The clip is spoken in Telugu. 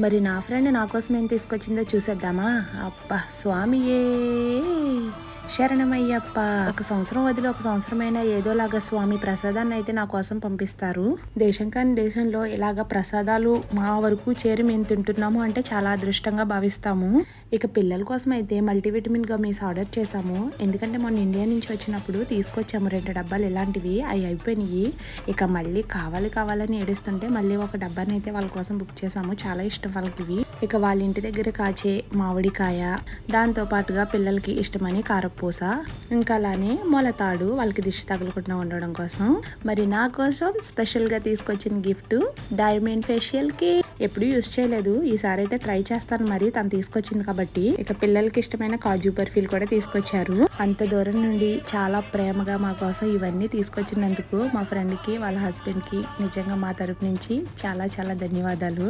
మరి నా ఫ్రెండ్ నా కోసం ఏం తీసుకొచ్చిందో చూసేద్దామా? అబ్బా స్వామియే శరణమయ్యప్ప. ఒక సంవత్సరం వదిలి ఒక సంవత్సరమైనా ఏదోలాగా స్వామి ప్రసాదాన్ని అయితే నా కోసం పంపిస్తారు. దేశం కాని దేశంలో ఇలాగ ప్రసాదాలు మా వరకు చేరి మేము తింటున్నాము అంటే చాలా అదృష్టంగా భావిస్తాము. ఇక పిల్లల కోసం అయితే మల్టీవిటమిన్ గమీస్ ఆర్డర్ చేసాము. ఎందుకంటే మొన్న ఇండియా నుంచి వచ్చినప్పుడు తీసుకొచ్చాము 2 డబ్బాలు ఇలాంటివి. అవి అయిపోయినాయి. ఇక మళ్ళీ కావాలని ఏడుస్తుంటే మళ్ళీ ఒక డబ్బాని అయితే వాళ్ళ కోసం బుక్ చేసాము. చాలా ఇష్టం వాళ్ళకి ఇవి. ఇక వాళ్ళ ఇంటి దగ్గర కాచే మామిడికాయ, దాంతో పాటుగా పిల్లలకి ఇష్టమని కారపూస, ఇంకా అలానే మొలతాడు వాళ్ళకి దిష్టి తగలకుండా ఉండడం కోసం. మరి నా కోసం స్పెషల్ గా తీసుకొచ్చిన గిఫ్ట్ డైమండ్ ఫేషియల్ కి. ఎప్పుడు యూజ్ చేయలేదు, ఈసారి అయితే ట్రై చేస్తాను. మరి తను తీసుకొచ్చింది కాబట్టి. ఇక పిల్లలకి ఇష్టమైన కాజు బర్ఫీలు కూడా తీసుకొచ్చారు. అంత దూరం నుండి చాలా ప్రేమగా మా కోసం ఇవన్నీ తీసుకొచ్చినందుకు మా ఫ్రెండ్ కి వాళ్ళ హస్బెండ్ కి నిజంగా మా తరపు నుంచి చాలా ధన్యవాదాలు.